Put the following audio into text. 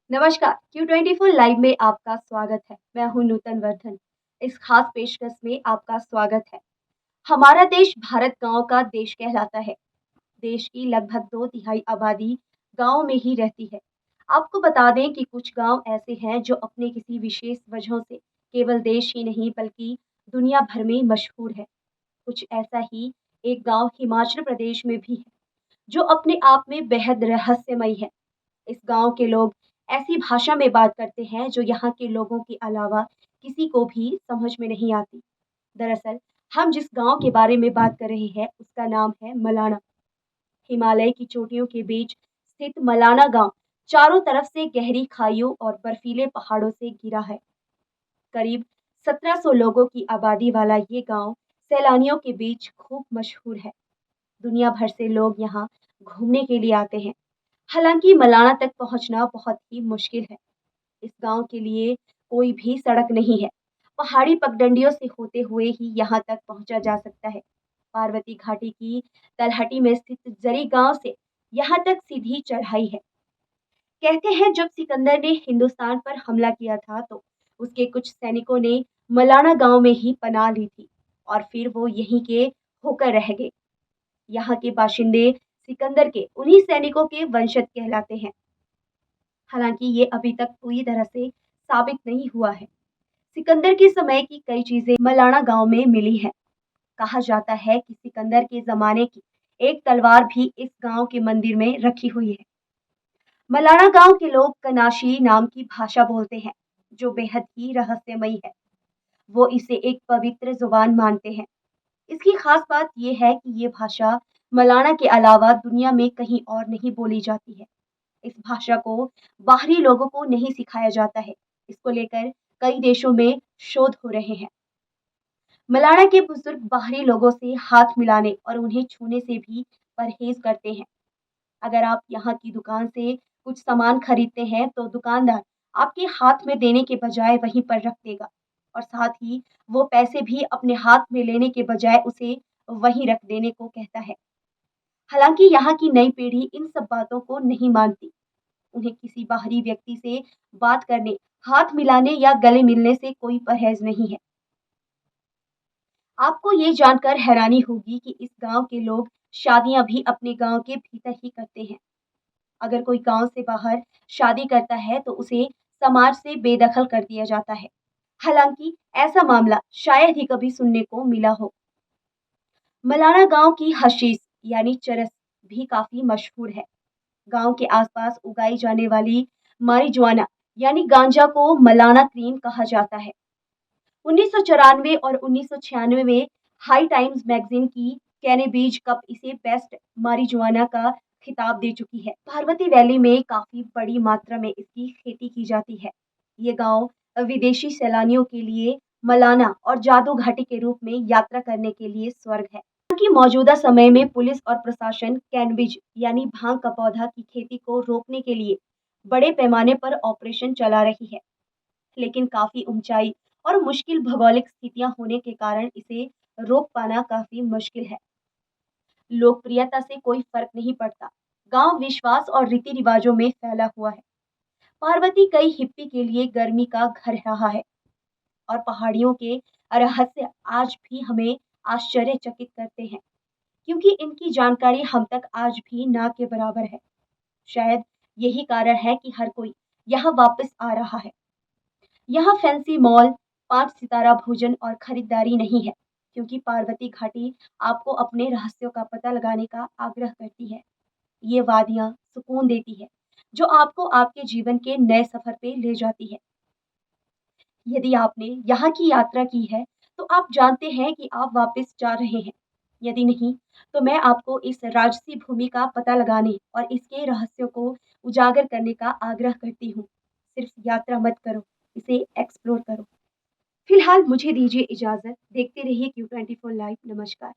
नमस्कार, Q24 live में आपका स्वागत है। मैं हूँ नूतन वर्धन। इस खास पेशकश में आपका स्वागत है। हमारा देश भारत गाँव का देश कहलाता है। देश की लगभग 2/3 आबादी गाँव में ही रहती है। आपको बता दें कि कुछ गाँव ऐसे हैं जो अपने किसी विशेष वजहों से केवल देश ही नहीं बल्कि दुनिया भर में मशहूर है। कुछ ऐसा ही एक गाँव हिमाचल प्रदेश में भी है, जो अपने आप में बेहद रहस्यमयी है। इस गाँव के लोग ऐसी भाषा में बात करते हैं जो यहाँ के लोगों के अलावा किसी को भी समझ में नहीं आती। दरअसल हम जिस गाँव के बारे में बात कर रहे हैं उसका नाम है मलाना। हिमालय की चोटियों के बीच स्थित मलाना गाँव चारों तरफ से गहरी खाइयों और बर्फीले पहाड़ों से घिरा है। करीब 1700 लोगों की आबादी वाला ये गाँव सैलानियों के बीच खूब मशहूर है। दुनिया भर से लोग यहाँ घूमने के लिए आते हैं। हालांकि मलाना तक पहुंचना बहुत ही मुश्किल है। इस गांव के लिए कोई भी सड़क नहीं है। पहाड़ी पगडंडियों से होते हुए ही यहाँ तक पहुंचा जा सकता है। पार्वती घाटी की तलहटी में स्थित जरी गांव से यहाँ तक सीधी चढ़ाई है। कहते हैं जब सिकंदर ने हिंदुस्तान पर हमला किया था तो उसके कुछ सैनिकों ने मलाना गांव में ही पनाह ली थी और फिर वो यहीं के होकर रह गए। यहाँ के बाशिंदे सिकंदर के उन्हीं सैनिकों के वंशज कहलाते हैं। हालांकि ये अभी तक पूरी तरह से साबित नहीं हुआ है। सिकंदर के समय की कई चीजें मलाना गांव में मिली हैं। कहा जाता है कि सिकंदर के जमाने की एक तलवार भी इस गांव के मंदिर में रखी हुई है। मलाना गांव के लोग कनाशी नाम की भाषा बोलते हैं, जो बेहद ही रहस्यमयी है। वो इसे एक पवित्र जुबान मानते हैं। इसकी खास बात यह है कि ये भाषा मलाना के अलावा दुनिया में कहीं और नहीं बोली जाती है। इस भाषा को बाहरी लोगों को नहीं सिखाया जाता है। इसको लेकर कई देशों में शोध हो रहे हैं। मलाना के बुजुर्ग बाहरी लोगों से हाथ मिलाने और उन्हें छूने से भी परहेज करते हैं। अगर आप यहाँ की दुकान से कुछ सामान खरीदते हैं तो दुकानदार आपके हाथ में देने के बजाय वहीं पर रख देगा और साथ ही वो पैसे भी अपने हाथ में लेने के बजाय उसे वहीं रख देने को कहता है। हालांकि यहाँ की नई पीढ़ी इन सब बातों को नहीं मानती। उन्हें किसी बाहरी व्यक्ति से बात करने, हाथ मिलाने या गले मिलने से कोई परहेज नहीं है। आपको ये जानकर हैरानी होगी कि इस गांव के लोग शादियां भी अपने गांव के भीतर ही करते हैं। अगर कोई गांव से बाहर शादी करता है तो उसे समाज से बेदखल कर दिया जाता है। हालांकि ऐसा मामला शायद ही कभी सुनने को मिला हो। मलाना गांव की हशीश यानी चरस भी काफी मशहूर है। गांव के आसपास उगाई जाने वाली मारिजुआना यानी गांजा को मलाना क्रीम कहा जाता है। 1994 और 1996 में हाई टाइम्स मैगजीन की कैनेबीज कप इसे बेस्ट मारिजुआना का खिताब दे चुकी है। पार्वती वैली में काफी बड़ी मात्रा में इसकी खेती की जाती है। ये गांव विदेशी सैलानियों के लिए मलाना और जादू घाटी के रूप में यात्रा करने के लिए स्वर्ग है। कि मौजूदा समय में पुलिस और प्रशासन कैनबिज यानी भांग का पौधा की खेती को रोकने के लिए बड़े पैमाने पर ऑपरेशन चला रही है, लेकिन काफी ऊंचाई और मुश्किल भौगोलिक स्थितियां होने के कारण इसे रोक पाना काफी मुश्किल है। लोकप्रियता से कोई फर्क नहीं पड़ता। गांव विश्वास और रीति रिवाजों में फैला हुआ है। पार्वती कई हिप्पी के लिए गर्मी का घर रहा है और पहाड़ियों के रहस्य आज भी हमें आश्चर्यचकित करते हैं, क्योंकि इनकी जानकारी हम तक आज भी ना के बराबर है। शायद यही कारण है कि हर कोई यहाँ वापस आ रहा है। यहाँ फैंसी मॉल, 5 सितारा भोजन और खरीदारी नहीं है, क्योंकि पार्वती घाटी आपको अपने रहस्यों का पता लगाने का आग्रह करती है। ये वादियाँ सुकून देती है, जो आपको आपके जीवन के नए सफर पे ले जाती है। यदि आपने यहाँ की यात्रा की है, तो आप जानते हैं कि आप वापस जा रहे हैं। यदि नहीं, तो मैं आपको इस राजसी भूमि का पता लगाने और इसके रहस्यों को उजागर करने का आग्रह करती हूँ। सिर्फ यात्रा मत करो, इसे एक्सप्लोर करो। फिलहाल मुझे दीजिए इजाज़त। देखते रहिए Q24 लाइव। नमस्कार।